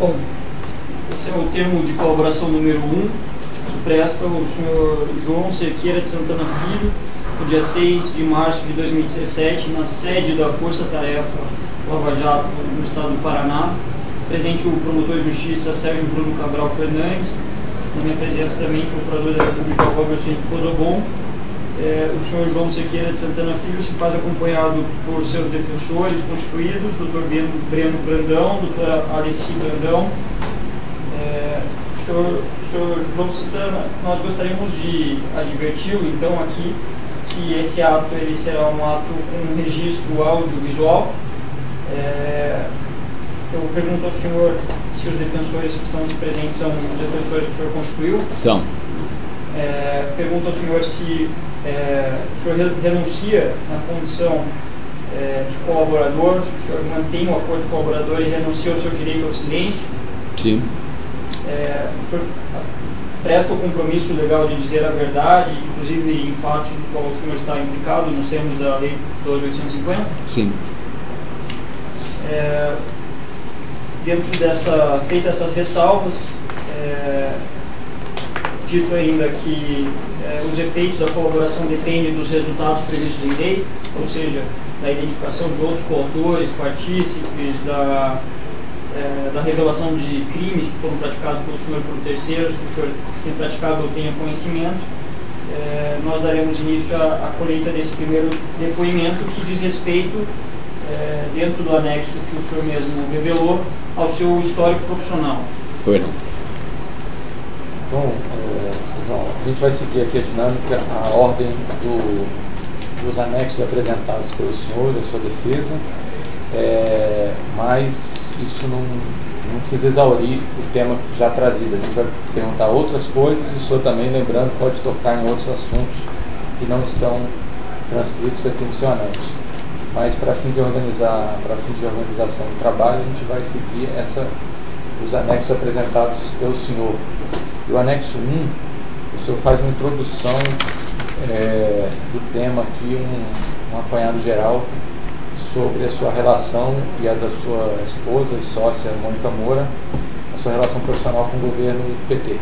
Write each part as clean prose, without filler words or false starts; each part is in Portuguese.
Bom, esse é o termo de colaboração número 1, que presta o senhor João Cerqueira de Santana Filho, no dia 6 de março de 2017, na sede da Força Tarefa Lava Jato, no estado do Paraná. Presente o promotor de justiça Sérgio Bruno Cabral Fernandes, na minha presença também o procurador da República Roberto Henrique Pozobon. O senhor João Cerqueira de Santana Filho se faz acompanhado por seus defensores constituídos, doutor Breno Brandão, doutora Alessi Brandão. Senhor João Santana, nós gostaríamos de adverti-lo, então, aqui, que esse ato ele será um ato com registro audiovisual. Eu pergunto ao senhor se os defensores que estão presentes são os defensores que o senhor constituiu. São. Pergunto ao senhor se o senhor renuncia na condição de colaborador, se o senhor mantém o acordo de colaborador e renuncia ao seu direito ao silêncio. Sim. O senhor presta o compromisso legal de dizer a verdade, inclusive em fatos no qual o senhor está implicado nos termos da Lei 12.850? Sim. Dentro feitas essas ressalvas, dito ainda que os efeitos da colaboração dependem dos resultados previstos em lei, ou seja, da identificação de outros coautores, partícipes, da revelação de crimes que foram praticados pelo senhor por terceiros, que o senhor tenha praticado ou tenha conhecimento. Nós daremos início à colheita desse primeiro depoimento, que diz respeito, dentro do anexo que o senhor mesmo revelou, ao seu histórico profissional. Foi não. Bom, João, a gente vai seguir aqui a dinâmica, a ordem dos anexos apresentados pelo senhor e a sua defesa, mas isso não precisa exaurir o tema já trazido. A gente vai perguntar outras coisas e o senhor também, lembrando, pode tocar em outros assuntos que não estão transcritos aqui no seu anexo. Mas para fim de organização do trabalho, a gente vai seguir os anexos apresentados pelo senhor. E o anexo 1, o senhor faz uma introdução do tema aqui, um apanhado geral sobre a sua relação e a da sua esposa e sócia, Mônica Moura, a sua relação profissional com o governo do PT.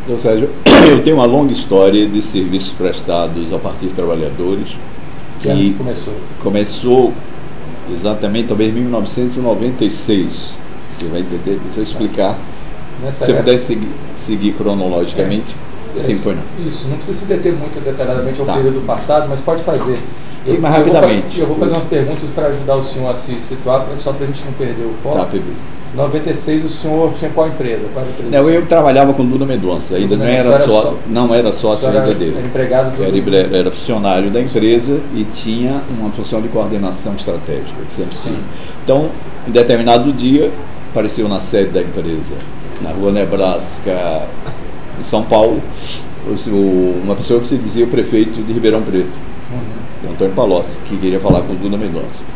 Então, Sérgio, eu tenho uma longa história de serviços prestados ao Partido dos Trabalhadores. Que ano começou? Começou exatamente talvez em 1996. Você vai entender, deixa eu explicar. Se você puder seguir cronologicamente. Sim, foi não. Isso, não precisa se deter muito detalhadamente ao período passado, mas pode fazer. Sim, mas rapidamente. Eu vou fazer umas perguntas para ajudar o senhor a se situar, só para a gente não perder o foco. Tá, Pedro. Em 96 o senhor tinha qual empresa? Não, eu trabalhava com Duda Mendonça, ainda não era sócio ainda dele. Era empregado do era funcionário da empresa e tinha uma função de coordenação estratégica, sempre sim. Então, em determinado dia, apareceu na sede da empresa, na rua Nebraska, em São Paulo, uma pessoa que se dizia o prefeito de Ribeirão Preto, Antônio Palocci, que queria falar com Duda Mendonça.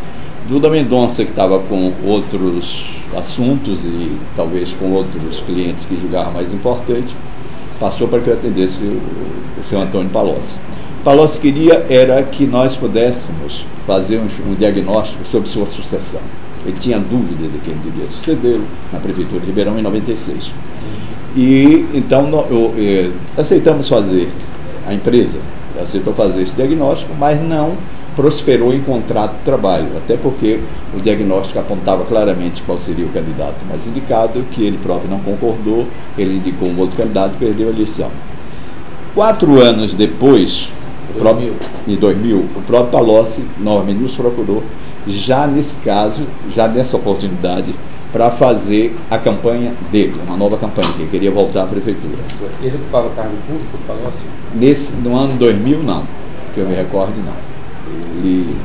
Duda Mendonça, que estava com outros assuntos e talvez com outros clientes que julgava mais importante, passou para que eu atendesse o senhor Antônio Palocci. Palocci queria era que nós pudéssemos fazer um diagnóstico sobre sua sucessão. Ele tinha dúvida de quem devia sucedê-lo na Prefeitura de Ribeirão em 96. E então aceitamos fazer, a empresa aceitou fazer esse diagnóstico, mas não prosperou em contrato de trabalho, até porque o diagnóstico apontava claramente qual seria o candidato mais indicado, que ele próprio não concordou, ele indicou um outro candidato e perdeu a eleição. 4 anos depois, em 2000, o próprio Palocci novamente nos procurou, já nesse caso, já nessa oportunidade, para fazer a campanha dele, uma nova campanha, que ele queria voltar à prefeitura. Ele ocupava cargo público, Palocci? No ano 2000, não, que eu me recorde, não. Ele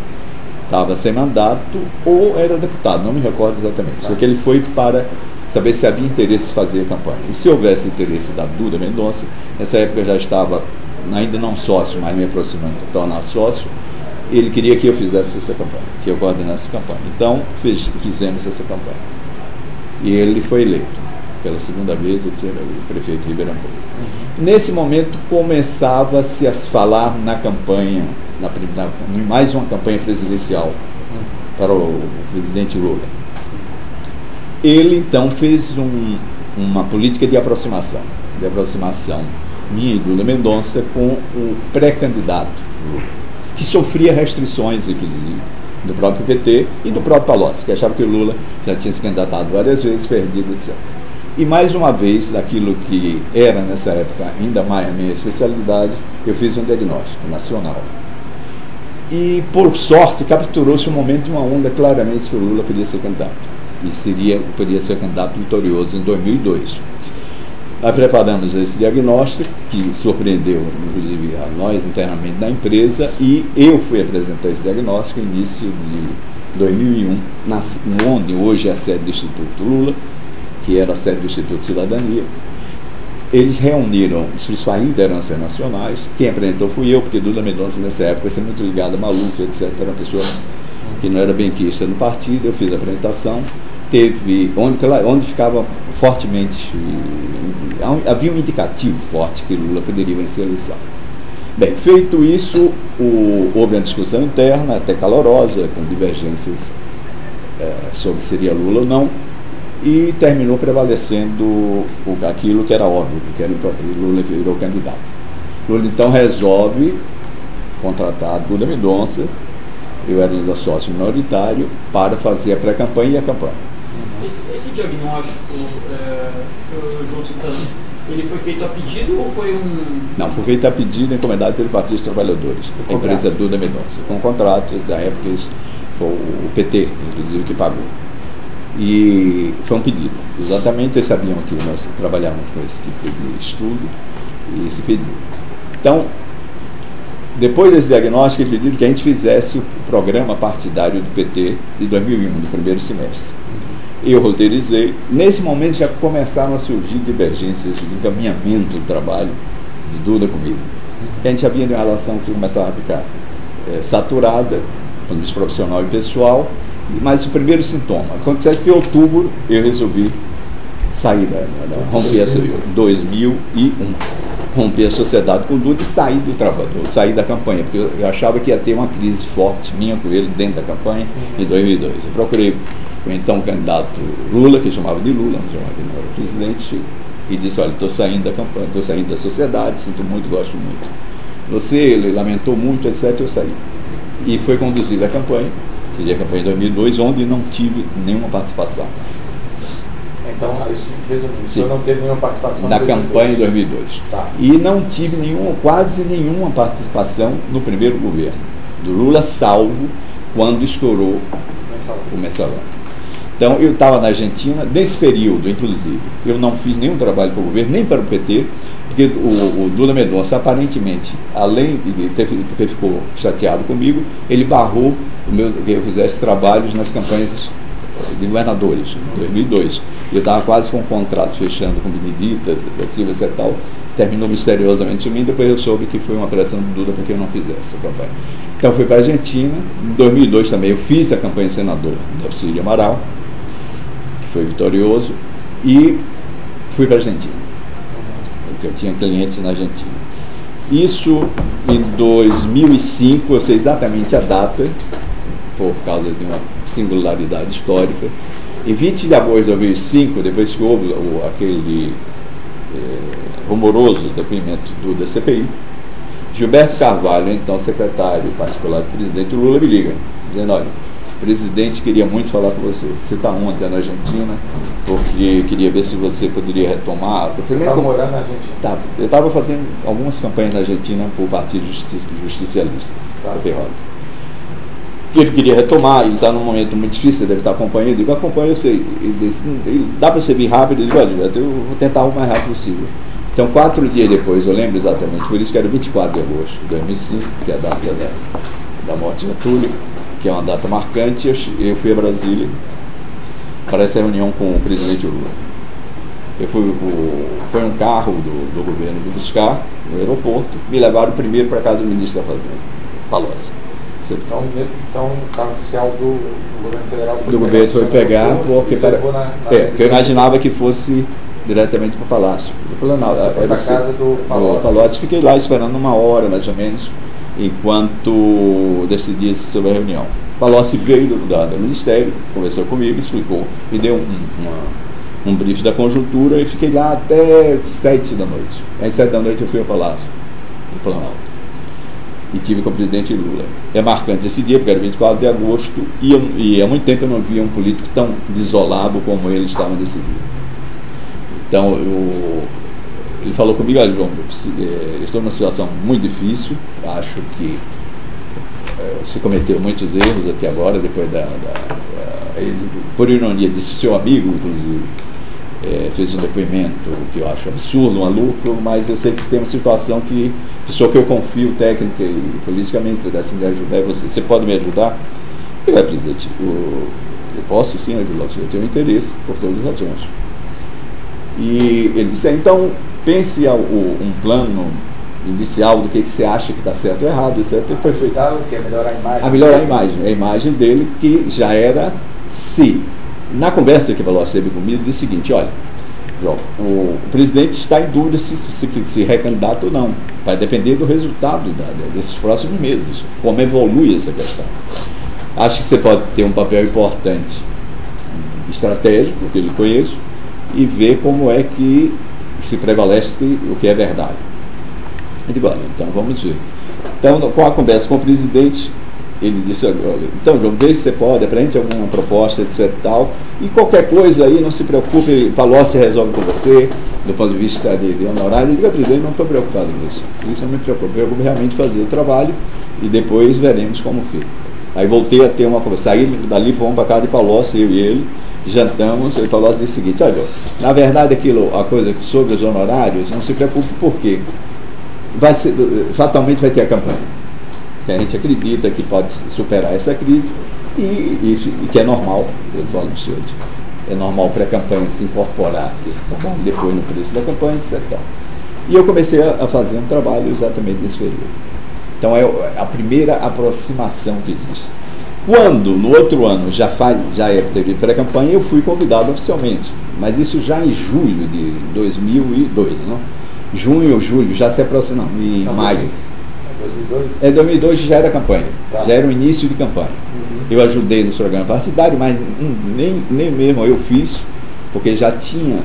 estava sem mandato ou era deputado, não me recordo exatamente. Só que ele foi para saber se havia interesse em fazer a campanha. E se houvesse interesse da Duda Mendonça, nessa época eu já estava, ainda não sócio, mas me aproximando de tornar sócio, ele queria que eu fizesse essa campanha, que eu coordenasse essa campanha. Então, fizemos essa campanha. E ele foi eleito pela segunda vez, o prefeito de Ribeirão Preto. Nesse momento, começava-se a falar na campanha, em mais uma campanha presidencial para o presidente Lula. ele então fez uma política de aproximação minha e Lula Mendonça com o pré-candidato Lula, que sofria restrições, inclusive, do próprio PT e do próprio Palocci, que achava que o Lula já tinha se candidatado várias vezes, perdido, etc. E mais uma vez, daquilo que era nessa época ainda mais a minha especialidade, eu fiz um diagnóstico nacional. E, por sorte, capturou-se um momento de uma onda claramente que o Lula podia ser candidato. E podia ser candidato vitorioso em 2002. Nós preparamos esse diagnóstico, que surpreendeu, inclusive, a nós internamente da empresa, e eu fui apresentar esse diagnóstico no início de 2001, onde hoje é a sede do Instituto Lula, que era a sede do Instituto Cidadania. Eles reuniram os principais lideranças nacionais. Quem apresentou fui eu, porque Lula Mendonça, nessa época, ser muito ligado a Maluf, etc., era uma pessoa que não era benquista no partido. Eu fiz a apresentação. Onde ficava fortemente, havia um indicativo forte que Lula poderia vencer a eleição. Bem, feito isso, houve uma discussão interna, até calorosa, com divergências sobre se seria Lula ou não, e terminou prevalecendo aquilo que era óbvio, que era Lula virou candidato. Lula então resolve contratar Lula Mendonça, eu era ainda sócio minoritário, para fazer a pré-campanha e a campanha. Esse diagnóstico, João Santana, ele foi feito a pedido ou foi Não, foi feito a pedido, encomendado pelo Partido dos Trabalhadores, a empresa Lula Mendonça, com contrato da época, foi o PT, inclusive, que pagou. E foi um pedido. Exatamente, eles sabiam que nós trabalhávamos com esse tipo de estudo e esse pedido. Então, depois desse diagnóstico, eles pediram que a gente fizesse o programa partidário do PT de 2001, do primeiro semestre. Eu roteirizei. Nesse momento já começaram a surgir divergências de encaminhamento do trabalho de Lula comigo. A gente já via uma relação que começava a ficar saturada, do profissional e pessoal. Mas o primeiro sintoma acontece que em outubro eu resolvi sair romper essa 2001, romper a sociedade com Lula e sair do trabalho, sair da campanha, porque eu achava que ia ter uma crise forte minha com ele dentro da campanha em 2002. Eu procurei o então candidato Lula, que chamava de Lula, não era presidente, e disse: olha, estou saindo da campanha, estou saindo da sociedade, sinto muito, gosto muito. Ele lamentou muito, etc. Eu saí. E foi conduzir a campanha. Fiz a campanha em 2002, onde não tive nenhuma participação. Então, isso resumindo, o senhor não teve nenhuma participação na campanha em 2002. Tá. E não tive quase nenhuma participação no primeiro governo do Lula, salvo quando estourou o mensalão. Então, eu estava na Argentina, nesse período, inclusive, eu não fiz nenhum trabalho para o governo, nem para o PT, porque o Lula Mendonça, aparentemente, além de porque ficou chateado comigo, ele barrou que eu fizesse trabalhos nas campanhas de governadores, em 2002. Eu estava quase com um contrato fechando com Benedita, Silva e tal, terminou misteriosamente sumindo, depois eu soube que foi uma pressão de Lula para que eu não fizesse a campanha. Então fui para a Argentina, em 2002 também eu fiz a campanha de senador do Auxílio Amaral, que foi vitorioso, e fui para a Argentina, porque eu tinha clientes na Argentina. Isso em 2005, eu sei exatamente a data, por causa de uma singularidade histórica. Em 20 de agosto de 2005, depois que houve aquele rumoroso depoimento da CPI, Gilberto Carvalho, então secretário particular do presidente Lula, me liga, dizendo: olha, o presidente queria muito falar com você. Você está ontem na Argentina, porque queria ver se você poderia retomar. Você estava morando na Argentina? Tá, eu estava fazendo algumas campanhas na Argentina para o Partido Justicialista, que ele queria retomar. Ele está num momento muito difícil, você deve estar acompanhando. Eu digo: acompanho, eu sei. Ele disse: dá para você vir rápido? Eu digo: olha, eu vou tentar o mais rápido possível. Então, 4 dias depois, eu lembro exatamente, por isso que era 24 de agosto de 2005, que é a data da morte de Getúlio, que é uma data marcante. Eu fui a Brasília para essa reunião com o presidente Lula. Foi um carro do governo me buscar no aeroporto, me levaram primeiro para a casa do ministro da Fazenda, Palocci. Então o carro oficial do governo federal foi do governo foi pegar, porque eu imaginava que fosse diretamente para o Palácio. Foi para a casa do Palocci. Fiquei lá esperando 1 hora, mais ou menos, enquanto decidia-se sobre a reunião. Palocci veio do Ministério, conversou comigo, explicou, me deu um brief da conjuntura e fiquei lá até 7 da noite. Às 7 da noite eu fui ao Palácio do Planalto e tive com o presidente Lula. É marcante esse dia, porque era 24 de agosto e há muito tempo eu não via um político tão desolado como ele estava nesse dia. Então, ele falou comigo: olha, João, eu estou numa situação muito difícil, acho que se cometeu muitos erros até agora, depois ele, por ironia, disse seu amigo, inclusive, fez um depoimento que eu acho absurdo, maluco, mas eu sei que tem uma situação que pessoa que eu confio técnica e politicamente pudesse me ajudar, você pode me ajudar? Ele vai, presidente, eu posso sim ajudar, eu tenho interesse por todas as razões. E ele disse: então pense um plano inicial do que você acha que está certo ou errado, etc. E foi feito. Que é melhorar a imagem. A melhorar a imagem dele, que já era se. Na conversa que o Palocci teve comigo, disse o seguinte: olha, João, o presidente está em dúvida se recandidata ou não. Vai depender do resultado desses próximos meses, como evolui essa questão. Acho que você pode ter um papel importante, estratégico, que eu conheço, e ver como é que se prevalece o que é verdade. Eu digo: olha, então vamos ver. Então, com a conversa com o presidente, ele disse: olha, então, João, desde que você pode, apresente alguma proposta, etc. Tal, e qualquer coisa aí, não se preocupe, Palocci resolve com você, do ponto de vista de honorário. Eu digo: presidente, não estou preocupado com isso. Isso não me preocupa, eu vou realmente fazer o trabalho e depois veremos como fica. Aí voltei a ter uma conversa. Saí dali, fomos para a casa de Palocci, eu e ele, jantamos, e o Palocci disse o seguinte: olha, na verdade a coisa sobre os honorários, não se preocupe, por quê? Fatalmente vai ter a campanha, que a gente acredita que pode superar essa crise e que é normal, eu falo no senhor, é normal para a campanha se incorporar esse trabalho depois no preço da campanha, etc. E eu comecei a fazer um trabalho exatamente nesse período. Então é a primeira aproximação que existe. Quando no outro ano já teve pré-campanha, eu fui convidado oficialmente, mas isso já em julho de 2002, não? Junho ou julho, já se aproxima, não, em maio. 2002? 2002 já era campanha, já era o início de campanha. Eu ajudei no programa partidário, mas nem mesmo eu fiz, porque já tinha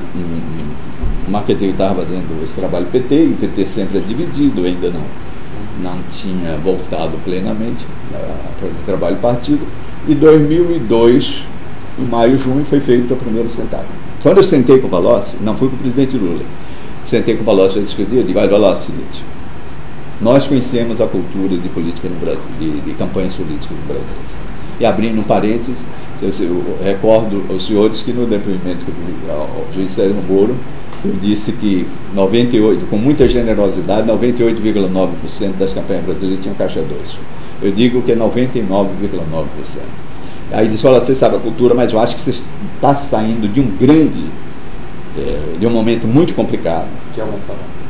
um marqueteiro que estava fazendo esse trabalho PT, e o PT sempre é dividido, ainda não tinha voltado plenamente para o trabalho partido. E 2002, em maio, junho, foi feito o primeiro sentado. Quando eu sentei com o Palocci, não fui com o presidente Lula, sentei com o Palocci para discutir, eu digo: olha, Palocci, seguinte, nós conhecemos a cultura de política no Brasil, de campanhas políticas no Brasil. E abrindo um parênteses, eu recordo aos senhores que no depoimento ao juiz Sérgio Moro, eu disse que 98, com muita generosidade, 98,9% das campanhas brasileiras tinham caixa 2. Eu digo que é 99,9%. Aí disse: olha, você sabe a cultura, mas eu acho que você está saindo de um momento muito complicado,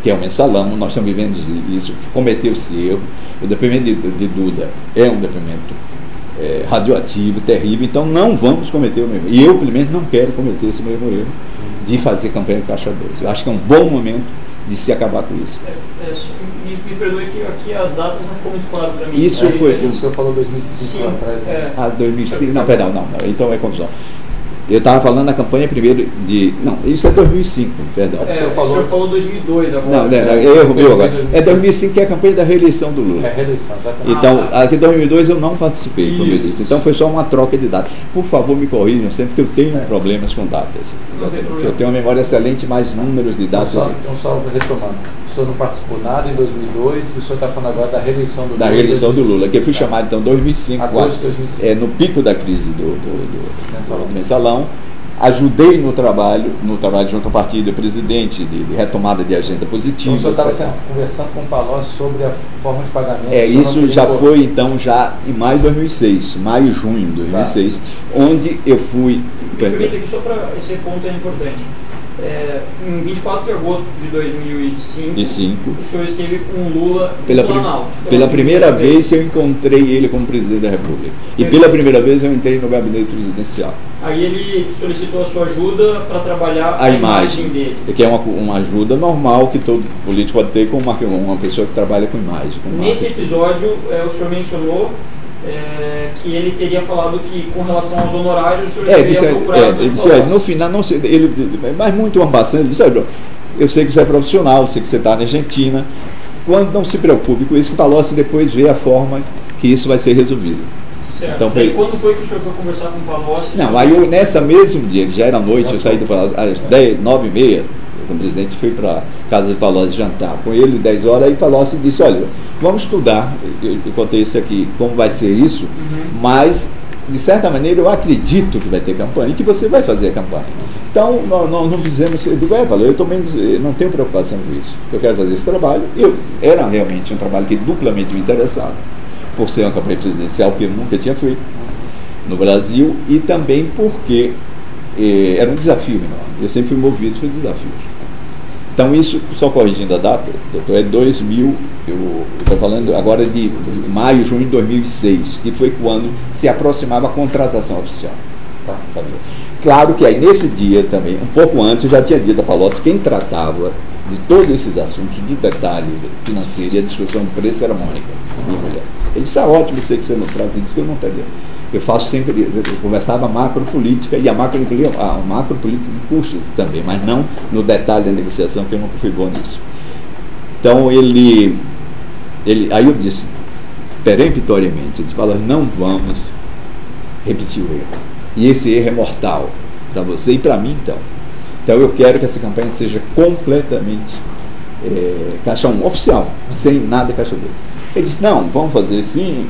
que é o mensalão, nós estamos vivendo isso, cometeu-se erro. O depoimento de Duda é um depoimento radioativo, terrível, então não vamos cometer o mesmo erro. E eu, pelo menos, não quero cometer esse mesmo erro de fazer campanha de caixa 2. Eu acho que é um bom momento de se acabar com isso. Me perdoe que aqui as datas não ficou muito claro para mim. Isso foi... O senhor falou 2005 lá atrás. 2005, não, perdão, não, então é confusão. Eu estava falando da campanha primeiro de... Não, isso é 2005, perdão. O senhor falou 2002 agora. Não, erro meu agora. É 2005 que é a campanha da reeleição do Lula. É a reeleição, exatamente. Então, aqui em 2002 eu não participei, como eu disse. Então foi só uma troca de datas. Por favor, me corrijam sempre, que eu tenho problemas com datas. Eu tenho uma memória excelente, mas números de datas... Então só retomando. O senhor não participou nada em 2002, e o senhor está falando agora da reeleição do Lula. Da reeleição do Lula, que eu fui chamado então em 2005, agosto de 2005. No pico da crise do mensalão. Ajudei no trabalho junto ao partido do presidente, de retomada de agenda positiva. Então o senhor estava conversando com o Palocci sobre a forma de pagamento. Isso já foi então já em maio de 2006, junho de 2006, onde eu fui... Permita que só para esse ponto é importante. Em 24 de agosto de 2005, o senhor esteve com Lula no Planalto. Pela primeira vez eu encontrei ele como presidente da República. E pela primeira vez eu entrei no gabinete presidencial. Aí ele solicitou a sua ajuda para trabalhar a imagem dele. Que é uma ajuda normal que todo político pode ter com uma pessoa que trabalha com imagem. Nesse episódio, o senhor mencionou que ele teria falado que com relação aos honorários o senhor teria procurado. Ele disse, no final, não sei, mas muito bastante, ele disse, eu sei que você é profissional, eu sei que você está na Argentina, quando não se preocupe com isso, que o Palocci depois vê a forma que isso vai ser resolvido. Certo. Então, e quando foi que o senhor foi conversar com o Palocci? Não, aí eu, nessa mesmo dia, que já era noite, eu saí do Palocci às 9h30, o presidente foi para a casa do Palocci jantar com ele, 10 horas, aí o Palocci disse, olha, vamos estudar, eu contei isso aqui, como vai ser isso, mas, de certa maneira, eu acredito que vai ter campanha e que você vai fazer a campanha. Então, nós não fizemos, eu digo, eu também não tenho preocupação com isso, eu quero fazer esse trabalho, era realmente um trabalho que duplamente me interessava, por ser uma campanha presidencial que eu nunca tinha feito no Brasil, e também porque era um desafio enorme, eu sempre fui movido por desafios. Então isso, só corrigindo a data, doutor, é 2000, eu estou falando agora de maio, junho de 2006, que foi quando se aproximava a contratação oficial. Tá? Claro que aí nesse dia também, um pouco antes, eu já tinha dito a Palocci, quem tratava de todos esses assuntos, do detalhe financeiro e a discussão do preço era a Mônica, minha mulher. Ele disse, ótimo, eu sei que você não trata, ele disse que eu não estaria. Eu faço sempre, eu conversava macropolítica, e a macropolítica de custos também, mas não no detalhe da negociação, que eu nunca fui bom nisso. Então aí eu disse, peremptoriamente, ele fala, não vamos repetir o erro. E esse erro é mortal para você e para mim, então. Então eu quero que essa campanha seja completamente caixa 1, oficial, sem nada caixa 2. Ele disse, não, vamos fazer sim,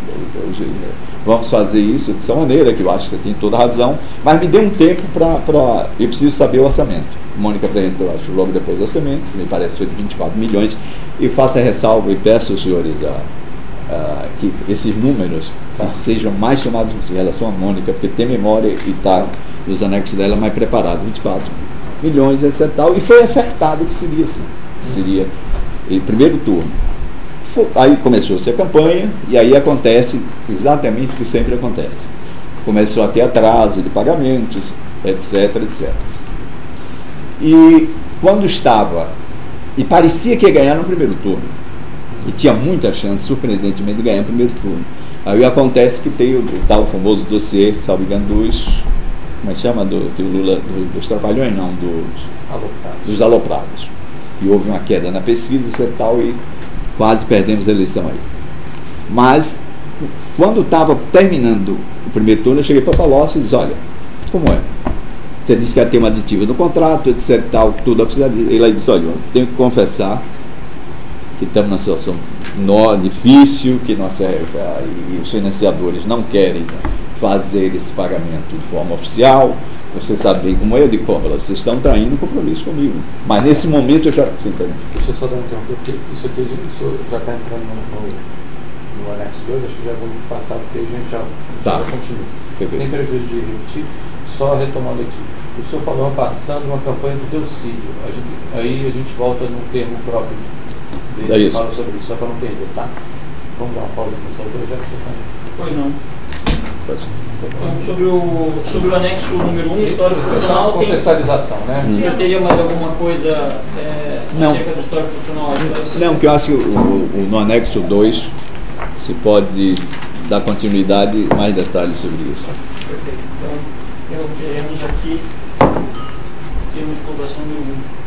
vamos fazer isso dessa maneira, que eu acho que você tem toda a razão, mas me dê um tempo para eu preciso saber o orçamento. Mônica apresentou, eu acho, logo depois do orçamento, me parece que foi de 24 milhões, e faço a ressalva e peço aos senhores que esses números sejam mais tomados em relação à Mônica, porque tem memória e está nos anexos dela mais preparado, 24 milhões, etc. E foi acertado que seria assim, seria o primeiro turno. Aí começou-se a campanha, e aí acontece exatamente o que sempre acontece. Começou a ter atraso de pagamentos, etc, etc. E quando estava, e parecia que ia ganhar no primeiro turno, e tinha muita chance, surpreendentemente, de ganhar no primeiro turno. Aí acontece que tem o tal famoso dossiê, salvo engano, como é que chama? Do Lula, dos trapalhões, não, dos aloprados. E houve uma queda na pesquisa, etc, tal, e quase perdemos a eleição aí. Mas, quando estava terminando o primeiro turno, eu cheguei para o Palocci e disse, olha, como é? Você disse que ia ter uma aditiva no contrato, etc, tal, tudo oficial. Ele aí disse, olha, eu tenho que confessar que estamos numa situação difícil, que e os financiadores não querem fazer esse pagamento de forma oficial. Você sabe bem como é, eu digo, pô, vocês estão traindo um compromisso comigo. Mas nesse momento eu já... Deixa eu só dar um interromper, porque isso aqui já está entrando no anexo 2, acho que já vamos passar, porque a gente já continua. Sem prejuízo de repetir, só retomando aqui. O senhor falou passando uma campanha do Delcídio. Aí a gente volta no termo próprio desse, fala sobre isso, só para não perder, tá? Vamos dar uma pausa nessa altura, já que você está... Pois não. Então, sobre o anexo número 1, histórico profissional, tem contextualização, né? Você teria mais alguma coisa acerca do histórico profissional? Não, que eu acho que no anexo 2 se pode dar continuidade e mais detalhes sobre isso. Perfeito. Então, interromperemos aqui o termo de colocação número 1.